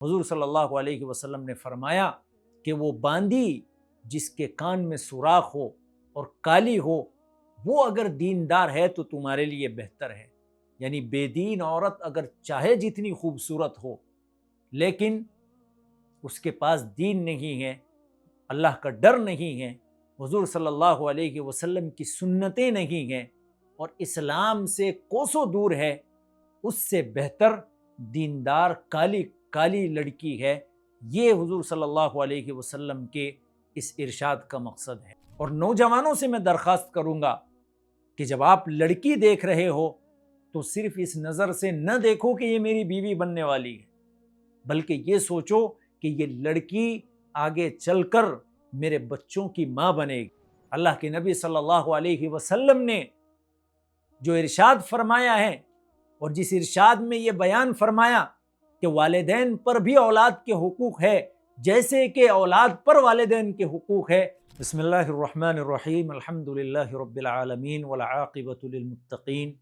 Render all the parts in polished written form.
حضور صلی اللہ علیہ وسلم نے فرمایا کہ وہ باندی جس کے کان میں سوراخ ہو اور کالی ہو، وہ اگر دیندار ہے تو تمہارے لیے بہتر ہے۔ یعنی بے دین عورت اگر چاہے جتنی خوبصورت ہو، لیکن اس کے پاس دین نہیں ہے، اللہ کا ڈر نہیں ہے، حضور صلی اللہ علیہ وسلم کی سنتیں نہیں ہیں، اور اسلام سے کوسوں دور ہے، اس سے بہتر دیندار کالی لڑکی ہے۔ یہ حضور صلی اللہ علیہ وسلم کے اس ارشاد کا مقصد ہے۔ اور نوجوانوں سے میں درخواست کروں گا کہ جب آپ لڑکی دیکھ رہے ہو تو صرف اس نظر سے نہ دیکھو کہ یہ میری بیوی بننے والی ہے، بلکہ یہ سوچو کہ یہ لڑکی آگے چل کر میرے بچوں کی ماں بنے گی۔ اللہ کے نبی صلی اللہ علیہ وسلم نے جو ارشاد فرمایا ہے، اور جس ارشاد میں یہ بیان فرمایا کہ والدین پر بھی اولاد کے حقوق ہے جیسے کہ اولاد پر والدین کے حقوق ہے۔ بسم اللہ الرحمن الرحیم، الحمد للہ رب العالمین والعاقبۃ للمتقین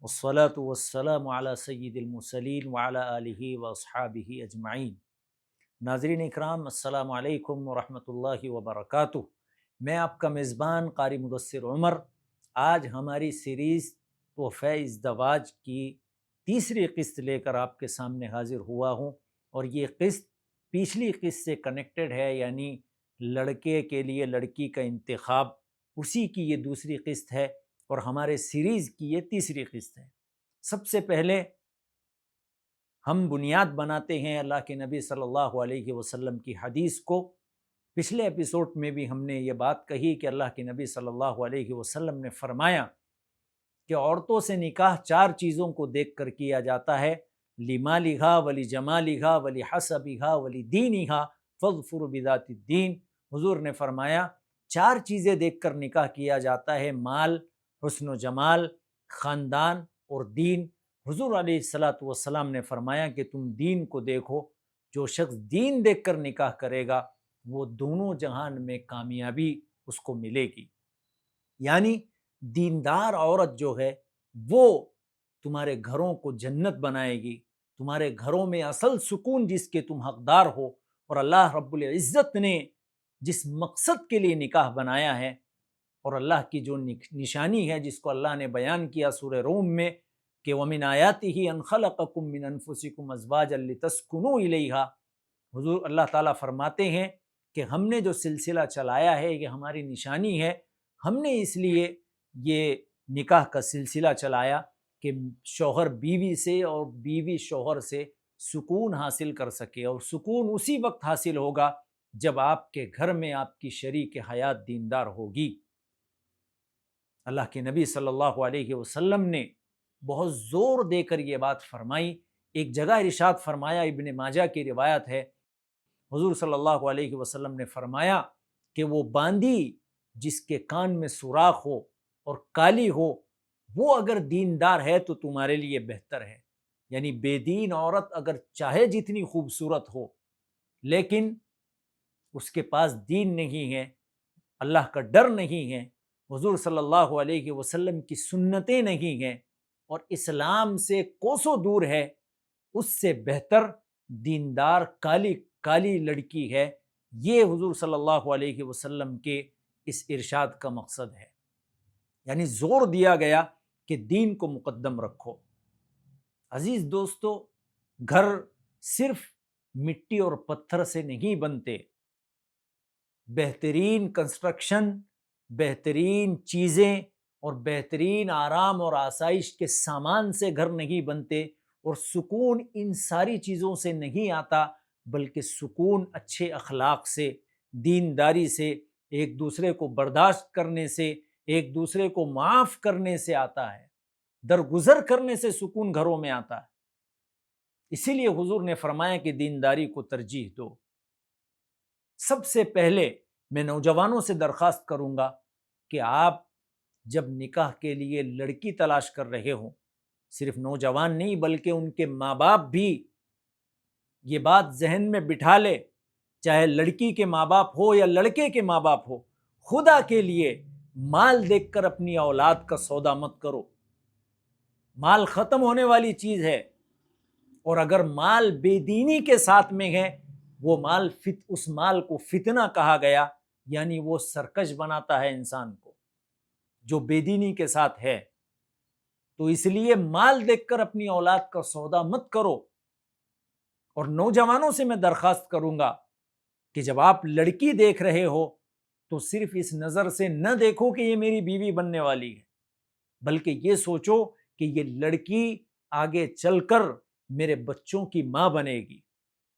والصلاة والسلام علی سید المرسلین وعلی آلہ واصحابہ اجمعین۔ ناظرین اکرام، السلام علیکم ورحمۃ اللہ وبرکاتہ۔ میں آپ کا میزبان قاری مدثر عمر آج ہماری سیریز تحفہ ازدواج کی تیسری قسط لے کر آپ کے سامنے حاضر ہوا ہوں، اور یہ قسط پچھلی قسط سے کنیکٹڈ ہے، یعنی لڑکے کے لیے لڑکی کا انتخاب، اسی کی یہ دوسری قسط ہے، اور ہمارے سیریز کی یہ تیسری قسط ہے۔ سب سے پہلے ہم بنیاد بناتے ہیں اللہ کے نبی صلی اللہ علیہ وسلم کی حدیث کو۔ پچھلے ایپیسوڈ میں بھی ہم نے یہ بات کہی کہ اللہ کے نبی صلی اللہ علیہ وسلم نے فرمایا کہ عورتوں سے نکاح چار چیزوں کو دیکھ کر کیا جاتا ہے: لمالہا ولجمالہا ولحسبہا ولدینہا فاظفر بذات الدین۔ حضور نے فرمایا چار چیزیں دیکھ کر نکاح کیا جاتا ہے: مال، حسن و جمال، خاندان اور دین۔ حضور علیہ الصلاۃ والسلام نے فرمایا کہ تم دین کو دیکھو، جو شخص دین دیکھ کر نکاح کرے گا وہ دونوں جہان میں کامیابی اس کو ملے گی۔ یعنی دیندار عورت جو ہے وہ تمہارے گھروں کو جنت بنائے گی، تمہارے گھروں میں اصل سکون جس کے تم حقدار ہو، اور اللہ رب العزت نے جس مقصد کے لیے نکاح بنایا ہے، اور اللہ کی جو نشانی ہے جس کو اللہ نے بیان کیا سورہ روم میں کہ وَمِنْ آيَاتِهِ أَنْ خَلَقَكُم مِّنْ أَنفُسِكُمْ أَزْوَاجًا لِتَسْكُنُوا إِلَيْهَا۔ حضور اللہ تعالیٰ فرماتے ہیں کہ ہم نے جو سلسلہ چلایا ہے یہ ہماری نشانی ہے، ہم نے اس لیے یہ نکاح کا سلسلہ چلایا کہ شوہر بیوی سے اور بیوی شوہر سے سکون حاصل کر سکے، اور سکون اسی وقت حاصل ہوگا جب آپ کے گھر میں آپ کی شریک حیات دیندار ہوگی۔ اللہ کے نبی صلی اللہ علیہ وسلم نے بہت زور دے کر یہ بات فرمائی۔ ایک جگہ ارشاد فرمایا، ابن ماجہ کی روایت ہے، حضور صلی اللہ علیہ وسلم نے فرمایا کہ وہ باندی جس کے کان میں سوراخ ہو اور کالی ہو، وہ اگر دیندار ہے تو تمہارے لیے بہتر ہے۔ یعنی بے دین عورت اگر چاہے جتنی خوبصورت ہو، لیکن اس کے پاس دین نہیں ہے، اللہ کا ڈر نہیں ہے، حضور صلی اللہ علیہ وسلم کی سنتیں نہیں ہیں، اور اسلام سے کوسوں دور ہے، اس سے بہتر دیندار کالی لڑکی ہے۔ یہ حضور صلی اللہ علیہ وسلم کے اس ارشاد کا مقصد ہے۔ یعنی زور دیا گیا کہ دین کو مقدم رکھو۔ عزیز دوستو، گھر صرف مٹی اور پتھر سے نہیں بنتے، بہترین کنسٹرکشن، بہترین چیزیں اور بہترین آرام اور آسائش کے سامان سے گھر نہیں بنتے، اور سکون ان ساری چیزوں سے نہیں آتا، بلکہ سکون اچھے اخلاق سے، دینداری سے، ایک دوسرے کو برداشت کرنے سے، ایک دوسرے کو معاف کرنے سے آتا ہے، درگزر کرنے سے سکون گھروں میں آتا ہے۔ اسی لیے حضور نے فرمایا کہ دینداری کو ترجیح دو۔ سب سے پہلے میں نوجوانوں سے درخواست کروں گا کہ آپ جب نکاح کے لیے لڑکی تلاش کر رہے ہوں، صرف نوجوان نہیں بلکہ ان کے ماں باپ بھی یہ بات ذہن میں بٹھا لے، چاہے لڑکی کے ماں باپ ہو یا لڑکے کے ماں باپ ہو، خدا کے لیے مال دیکھ کر اپنی اولاد کا سودا مت کرو۔ مال ختم ہونے والی چیز ہے، اور اگر مال بے دینی کے ساتھ میں ہے وہ مال اس مال کو فتنہ کہا گیا، یعنی وہ سرکش بناتا ہے انسان کو جو بے دینی کے ساتھ ہے۔ تو اس لیے مال دیکھ کر اپنی اولاد کا سودا مت کرو۔ اور نوجوانوں سے میں درخواست کروں گا کہ جب آپ لڑکی دیکھ رہے ہو تو صرف اس نظر سے نہ دیکھو کہ یہ میری بیوی بننے والی ہے، بلکہ یہ سوچو کہ یہ لڑکی آگے چل کر میرے بچوں کی ماں بنے گی،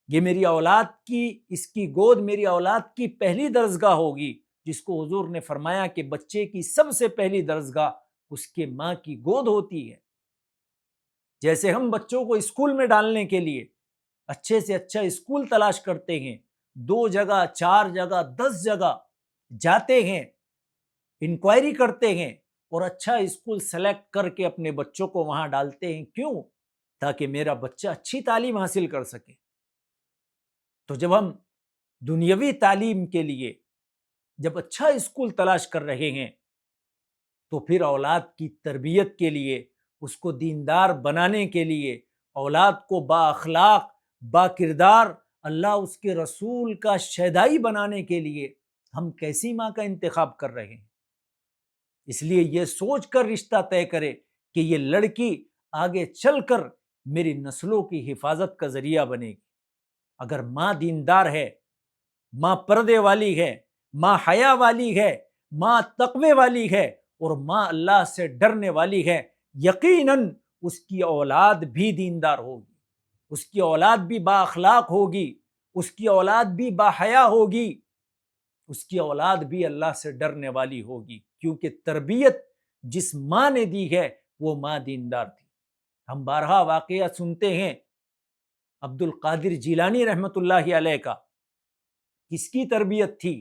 یہ میری اولاد کی، اس کی گود میری اولاد کی پہلی درسگاہ ہوگی، جس کو حضور نے فرمایا کہ بچے کی سب سے پہلی درسگاہ اس کے ماں کی گود ہوتی ہے۔ جیسے ہم بچوں کو اسکول میں ڈالنے کے لیے اچھے سے اچھا اسکول تلاش کرتے ہیں، 2 جگہ 4 جگہ 10 جگہ جاتے ہیں، انکوائری کرتے ہیں اور اچھا اسکول سلیکٹ کر کے اپنے بچوں کو وہاں ڈالتے ہیں، کیوں؟ تاکہ میرا بچہ اچھی تعلیم حاصل کر سکے۔ تو جب ہم دنیاوی تعلیم کے لیے جب اچھا اسکول تلاش کر رہے ہیں تو پھر اولاد کی تربیت کے لیے، اس کو دیندار بنانے کے لیے، اولاد کو با اخلاق، با کردار، اللہ اس کے رسول کا شیدائی بنانے کے لیے ہم کیسی ماں کا انتخاب کر رہے ہیں؟ اس لیے یہ سوچ کر رشتہ طے کرے کہ یہ لڑکی آگے چل کر میری نسلوں کی حفاظت کا ذریعہ بنے گی۔ اگر ماں دیندار ہے، ماں پردے والی ہے، ماں حیا والی ہے، ماں تقوی والی ہے اور ماں اللہ سے ڈرنے والی ہے، یقیناً اس کی اولاد بھی دیندار ہوگی، اس کی اولاد بھی با اخلاق ہوگی، اس کی اولاد بھی با حیا ہوگی، اس کی اولاد بھی اللہ سے ڈرنے والی ہوگی، کیونکہ تربیت جس ماں نے دی ہے وہ ماں دیندار تھی۔ ہم بارہا واقعہ سنتے ہیں عبد القادر جیلانی رحمت اللہ علیہ کا، کس کی تربیت تھی؟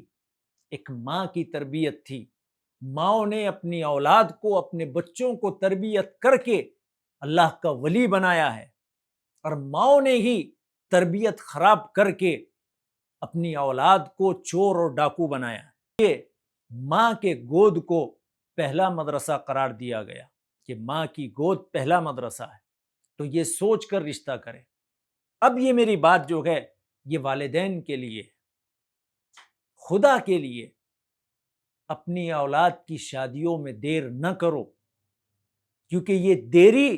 ایک ماں کی تربیت تھی۔ ماں نے اپنی اولاد کو، اپنے بچوں کو تربیت کر کے اللہ کا ولی بنایا ہے، اور ماں نے ہی تربیت خراب کر کے اپنی اولاد کو چور اور ڈاکو بنایا ہے۔ یہ ماں کے گود کو پہلا مدرسہ قرار دیا گیا کہ ماں کی گود پہلا مدرسہ ہے۔ تو یہ سوچ کر رشتہ کریں۔ اب یہ میری بات جو ہے یہ والدین کے لیے، خدا کے لیے اپنی اولاد کی شادیوں میں دیر نہ کرو، کیونکہ یہ دیری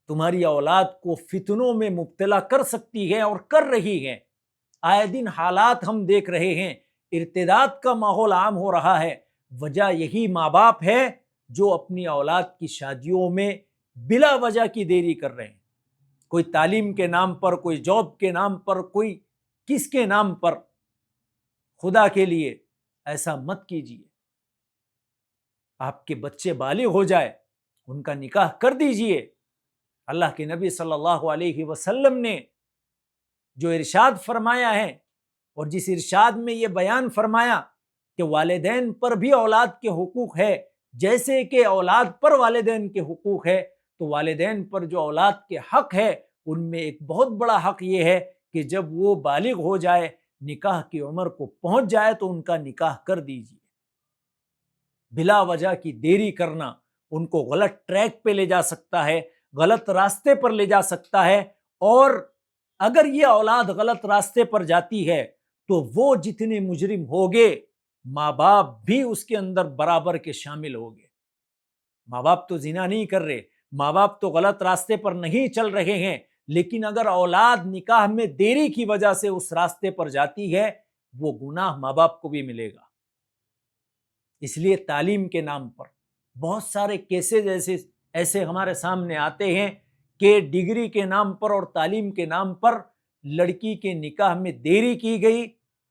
تمہاری اولاد کو فتنوں میں مبتلا کر سکتی ہے اور کر رہی ہے۔ آئے دن حالات ہم دیکھ رہے ہیں، ارتداد کا ماحول عام ہو رہا ہے۔ وجہ یہی ماں باپ ہے جو اپنی اولاد کی شادیوں میں بلا وجہ کی دیری کر رہے ہیں، کوئی تعلیم کے نام پر، کوئی جاب کے نام پر، کوئی کس کے نام پر۔ خدا کے لیے ایسا مت کیجیے۔ آپ کے بچے بالغ ہو جائے، ان کا نکاح کر دیجئے۔ اللہ کے نبی صلی اللہ علیہ وسلم نے جو ارشاد فرمایا ہے، اور جس ارشاد میں یہ بیان فرمایا کہ والدین پر بھی اولاد کے حقوق ہے، جیسے کہ اولاد پر والدین کے حقوق ہے، تو والدین پر جو اولاد کے حق ہے ان میں ایک بہت بڑا حق یہ ہے کہ جب وہ بالغ ہو جائے، نکاح کی عمر کو پہنچ جائے تو ان کا نکاح کر دیجیے۔ بلا وجہ کی دیری کرنا ان کو غلط ٹریک پہ لے جا سکتا ہے، غلط راستے پر لے جا سکتا ہے، اور اگر یہ اولاد غلط راستے پر جاتی ہے تو وہ جتنے مجرم ہوگے، ماں باپ بھی اس کے اندر برابر کے شامل ہوگے۔ ماں باپ تو زنا نہیں کر رہے، ماں باپ تو غلط راستے پر نہیں چل رہے ہیں، لیکن اگر اولاد نکاح میں دیری کی وجہ سے اس راستے پر جاتی ہے، وہ گناہ ماں باپ کو بھی ملے گا۔ اس لیے تعلیم کے نام پر بہت سارے کیسز ایسے ہمارے سامنے آتے ہیں کہ ڈگری کے نام پر اور تعلیم کے نام پر لڑکی کے نکاح میں دیری کی گئی،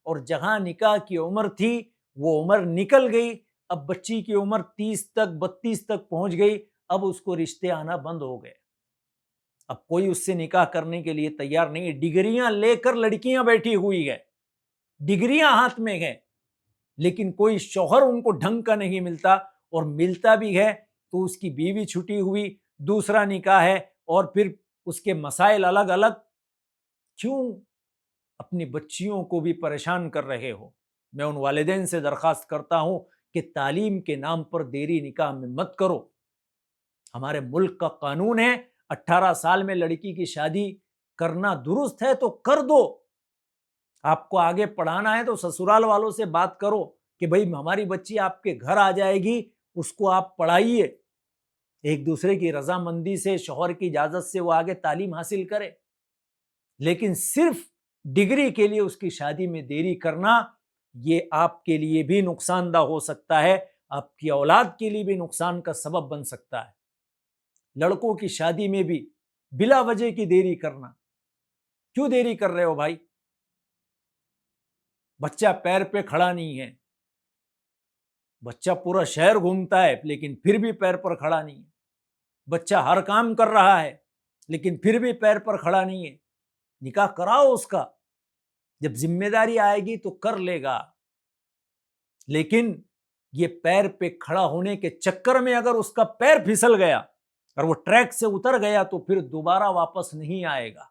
اور جہاں نکاح کی عمر تھی وہ عمر نکل گئی، اب بچی کی عمر 30 تک 32 تک پہنچ گئی، اب اس کو رشتے آنا بند ہو گئے، اب کوئی اس سے نکاح کرنے کے لیے تیار نہیں ہے۔ ڈگریاں لے کر لڑکیاں بیٹھی ہوئی ہے، ڈگریاں ہاتھ میں ہیں، لیکن کوئی شوہر ان کو ڈھنگ کا نہیں ملتا، اور ملتا بھی ہے تو اس کی بیوی چھٹی ہوئی، دوسرا نکاح ہے، اور پھر اس کے مسائل الگ الگ۔ کیوں اپنی بچیوں کو بھی پریشان کر رہے ہو؟ میں ان والدین سے درخواست کرتا ہوں کہ تعلیم کے نام پر دیری نکاح میں مت کرو۔ ہمارے ملک کا قانون ہے 18 سال میں لڑکی کی شادی کرنا درست ہے تو کر دو. آپ کو آگے پڑھانا ہے تو سسرال والوں سے بات کرو کہ بھائی ہماری بچی آپ کے گھر آ جائے گی, اس کو آپ پڑھائیے, ایک دوسرے کی رضامندی سے, شوہر کی اجازت سے وہ آگے تعلیم حاصل کرے. لیکن صرف ڈگری کے لیے اس کی شادی میں دیری کرنا, یہ آپ کے لیے بھی نقصان دہ ہو سکتا ہے, آپ کی اولاد کے لیے بھی نقصان کا سبب بن سکتا ہے. لڑکوں کی شادی میں بھی بلا وجہ کی دیری کرنا, کیوں دیری کر رہے ہو بھائی؟ بچہ پیر پہ کھڑا نہیں ہے, بچہ پورا شہر گھومتا ہے لیکن پھر بھی پیر پر کھڑا نہیں ہے, بچہ ہر کام کر رہا ہے لیکن پھر بھی پیر پر کھڑا نہیں ہے. نکاح کراؤ اس کا, جب ذمہ داری آئے گی تو کر لے گا. لیکن یہ پیر پہ کھڑا ہونے کے چکر میں اگر اس کا پیر پھسل گیا اور وہ ٹریک سے اتر گیا تو پھر دوبارہ واپس نہیں آئے گا.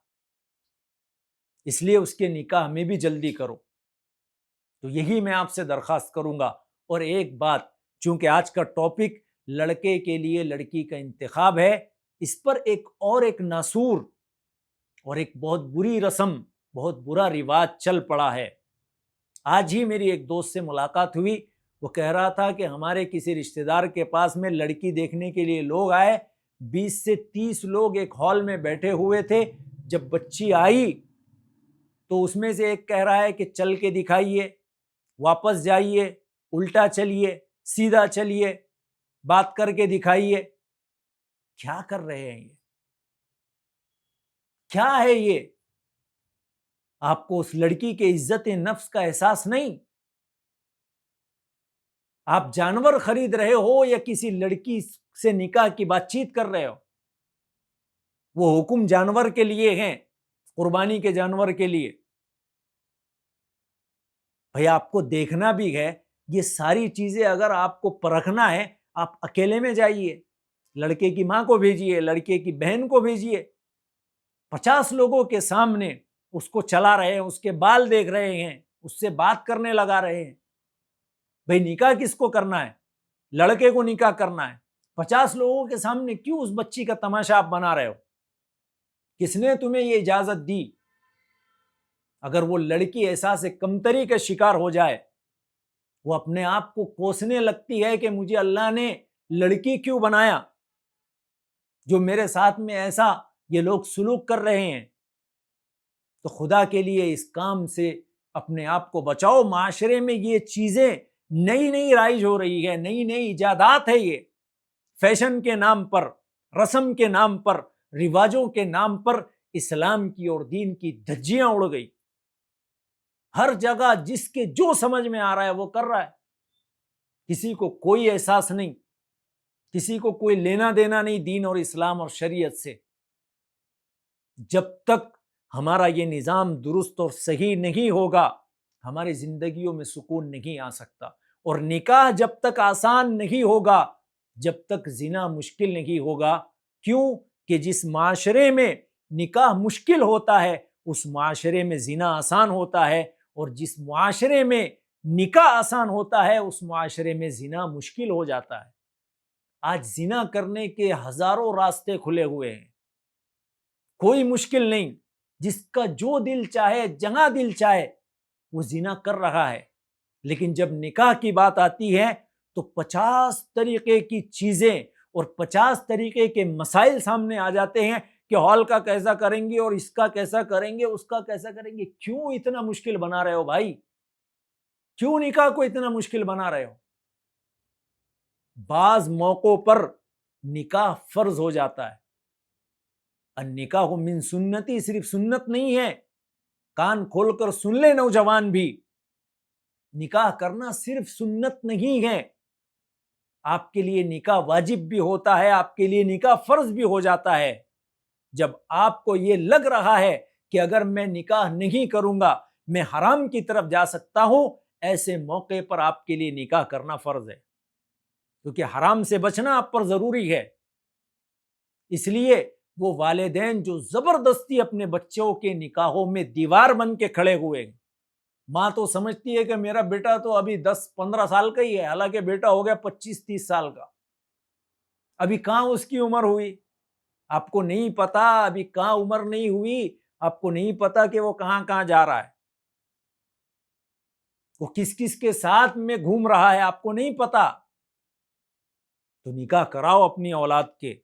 اس لیے اس کے نکاح میں بھی جلدی کرو. تو یہی میں آپ سے درخواست کروں گا. اور ایک بات, چونکہ آج کا ٹاپک لڑکے کے لیے لڑکی کا انتخاب ہے, اس پر ایک ناسور اور ایک بہت بری رسم, بہت برا رواج چل پڑا ہے. آج ہی میری ایک دوست سے ملاقات ہوئی, وہ کہہ رہا تھا کہ ہمارے کسی رشتہ دار کے پاس میں لڑکی دیکھنے کے لیے لوگ آئے, 20 سے 30 لوگ ایک ہال میں بیٹھے ہوئے تھے. جب بچی آئی تو اس میں سے ایک کہہ رہا ہے کہ چل کے دکھائیے, واپس جائیے, الٹا چلیے, سیدھا چلیے, بات کر کے دکھائیے. کیا کر رہے ہیں یہ؟ کیا ہے یہ؟ آپ کو اس لڑکی کے عزت نفس کا احساس نہیں؟ آپ جانور خرید رہے ہو یا کسی لڑکی سے نکاح کی بات چیت کر رہے ہو؟ وہ حکم جانور کے لیے ہیں, قربانی کے جانور کے لیے. بھئی آپ کو دیکھنا بھی ہے, یہ ساری چیزیں اگر آپ کو پرکھنا ہے, آپ اکیلے میں جائیے, لڑکے کی ماں کو بھیجیے, لڑکے کی بہن کو بھیجیے. 50 لوگوں کے سامنے اس کو چلا رہے ہیں, اس کے بال دیکھ رہے ہیں, اس سے بات کرنے لگا رہے ہیں. بھئی نکاح کس کو کرنا ہے؟ لڑکے کو نکاح کرنا ہے. 50 لوگوں کے سامنے کیوں اس بچی کا تماشا آپ بنا رہے ہو؟ کس نے تمہیں یہ اجازت دی؟ اگر وہ لڑکی احساس کمتری کا شکار ہو جائے, وہ اپنے آپ کو کوسنے لگتی ہے کہ مجھے اللہ نے لڑکی کیوں بنایا جو میرے ساتھ میں ایسا یہ لوگ سلوک کر رہے ہیں. تو خدا کے لیے اس کام سے اپنے آپ کو بچاؤ. معاشرے میں یہ چیزیں نئی رائج ہو رہی ہے, نئی ایجادات ہے. یہ فیشن کے نام پر, رسم کے نام پر, رواجوں کے نام پر اسلام کی اور دین کی دھجیاں اڑ گئی. ہر جگہ جس کے جو سمجھ میں آ رہا ہے وہ کر رہا ہے. کسی کو کوئی احساس نہیں, کسی کو کوئی لینا دینا نہیں دین اور اسلام اور شریعت سے. جب تک ہمارا یہ نظام درست اور صحیح نہیں ہوگا, ہماری زندگیوں میں سکون نہیں آ سکتا. اور نکاح جب تک آسان نہیں ہوگا, جب تک زنا مشکل نہیں ہوگا. کیوں کہ جس معاشرے میں نکاح مشکل ہوتا ہے اس معاشرے میں زنا آسان ہوتا ہے, اور جس معاشرے میں نکاح آسان ہوتا ہے اس معاشرے میں زنا مشکل ہو جاتا ہے. آج زنا کرنے کے ہزاروں راستے کھلے ہوئے ہیں, کوئی مشکل نہیں. جس کا جو دل چاہے, جہاں دل چاہے وہ زنا کر رہا ہے. لیکن جب نکاح کی بات آتی ہے تو 50 طریقے کی چیزیں اور 50 طریقے کے مسائل سامنے آ جاتے ہیں کہ ہال کا کیسا کریں گے, اور اس کا کیسا کریں گے, اس کا کیسا کریں گے. کیوں اتنا مشکل بنا رہے ہو بھائی؟ کیوں نکاح کو اتنا مشکل بنا رہے ہو؟ بعض موقعوں پر نکاح فرض ہو جاتا ہے. النکاح من سنتی صرف سنت نہیں ہے, کان کھول کر سن لے نوجوان بھی, نکاح کرنا صرف سنت نہیں ہے. آپ کے لیے نکاح واجب بھی ہوتا ہے, آپ کے لیے نکاح فرض بھی ہو جاتا ہے. جب آپ کو یہ لگ رہا ہے کہ اگر میں نکاح نہیں کروں گا میں حرام کی طرف جا سکتا ہوں, ایسے موقع پر آپ کے لیے نکاح کرنا فرض ہے, کیونکہ حرام سے بچنا آپ پر ضروری ہے. اس لیے وہ والدین جو زبردستی اپنے بچوں کے نکاحوں میں دیوار بن کے کھڑے ہوئے, ماں تو سمجھتی ہے کہ میرا بیٹا تو ابھی 10-15 سال کا ہی ہے, حالانکہ بیٹا ہو گیا 25-30 سال کا, ابھی کہاں اس کی عمر ہوئی, آپ کو نہیں پتا ابھی کہاں عمر نہیں ہوئی، آپ کو نہیں پتا کہ وہ کہاں کہاں جا رہا ہے، وہ کس کس کے ساتھ میں گھوم رہا ہے، آپ کو نہیں پتا۔ تو نکاح کراؤ اپنی اولاد کے،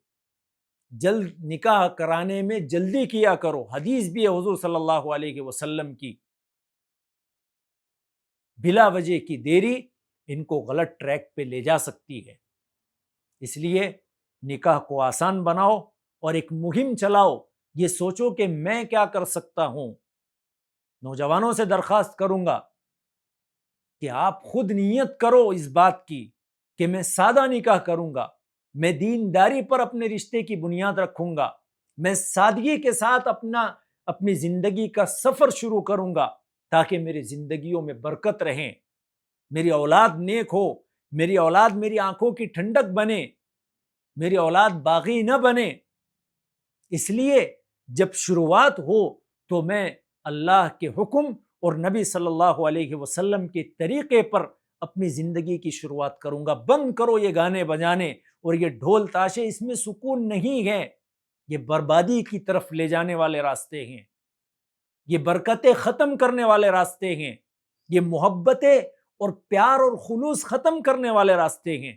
جلد نکاح کرانے میں جلدی کیا کرو۔ حدیث بھی ہے حضور صلی اللہ علیہ وسلم کی، بلا وجہ کی دیری ان کو غلط ٹریک پہ لے جا سکتی ہے۔ اس لیے نکاح کو آسان بناؤ اور ایک مہم چلاؤ، یہ سوچو کہ میں کیا کر سکتا ہوں۔ نوجوانوں سے درخواست کروں گا کہ آپ خود نیت کرو اس بات کی کہ میں سادہ نکاح کروں گا، میں دینداری پر اپنے رشتے کی بنیاد رکھوں گا، میں سادگی کے ساتھ اپنی زندگی کا سفر شروع کروں گا تاکہ میری زندگیوں میں برکت رہیں، میری اولاد نیک ہو، میری اولاد میری آنکھوں کی ٹھنڈک بنے، میری اولاد باغی نہ بنے۔ اس لیے جب شروعات ہو تو میں اللہ کے حکم اور نبی صلی اللہ علیہ وسلم کے طریقے پر اپنی زندگی کی شروعات کروں گا۔ بند کرو یہ گانے بجانے اور یہ ڈھول تاشے، اس میں سکون نہیں ہے، یہ بربادی کی طرف لے جانے والے راستے ہیں، یہ برکتیں ختم کرنے والے راستے ہیں، یہ محبتیں اور پیار اور خلوص ختم کرنے والے راستے ہیں۔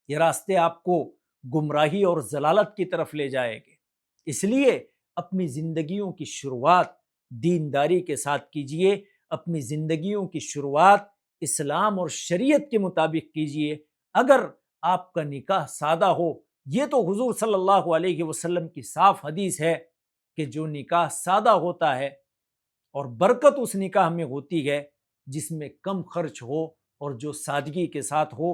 یہ راستے آپ کو گمراہی اور ضلالت کی طرف لے جائے گے۔ اس لیے اپنی زندگیوں کی شروعات دینداری کے ساتھ کیجئے، اپنی زندگیوں کی شروعات اسلام اور شریعت کے مطابق کیجئے۔ اگر آپ کا نکاح سادہ ہو، یہ تو حضور صلی اللہ علیہ وسلم کی صاف حدیث ہے کہ جو نکاح سادہ ہوتا ہے اور برکت اس نکاح میں ہوتی ہے جس میں کم خرچ ہو اور جو سادگی کے ساتھ ہو۔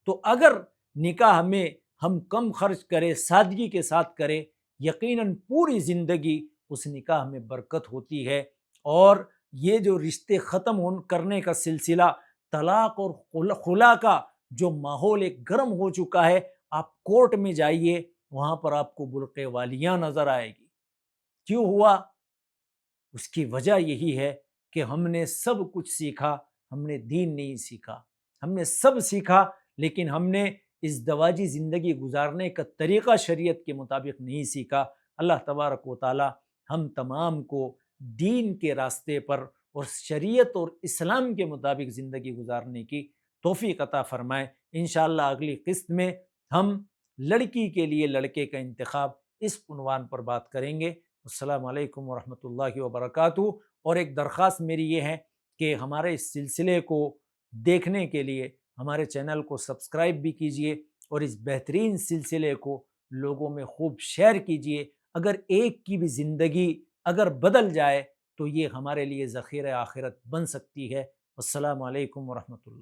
تو اگر نکاح میں ہم کم خرچ کریں، سادگی کے ساتھ کریں، یقیناً پوری زندگی اس نکاح میں برکت ہوتی ہے۔ اور یہ جو رشتے ختم کرنے کا سلسلہ، طلاق اور خلا کا جو ماحول ایک گرم ہو چکا ہے، آپ کورٹ میں جائیے، وہاں پر آپ کو برقع والیاں نظر آئے گی۔ کیوں ہوا؟ اس کی وجہ یہی ہے کہ ہم نے سب کچھ سیکھا، ہم نے دین نہیں سیکھا۔ ہم نے سب سیکھا لیکن ہم نے اس دواجی زندگی گزارنے کا طریقہ شریعت کے مطابق نہیں سیکھا۔ اللہ تبارک و تعالی ہم تمام کو دین کے راستے پر اور شریعت اور اسلام کے مطابق زندگی گزارنے کی توفیق عطا فرمائے۔ انشاءاللہ اگلی قسط میں ہم لڑکی کے لیے لڑکے کا انتخاب اس عنوان پر بات کریں گے۔ السلام علیکم ورحمۃ اللہ وبرکاتہ۔ اور ایک درخواست میری یہ ہے کہ ہمارے اس سلسلے کو دیکھنے کے لیے ہمارے چینل کو سبسکرائب بھی کیجئے اور اس بہترین سلسلے کو لوگوں میں خوب شیئر کیجئے۔ اگر ایک کی بھی زندگی اگر بدل جائے تو یہ ہمارے لیے ذخیرہ آخرت بن سکتی ہے۔ السلام علیکم ورحمۃ اللہ۔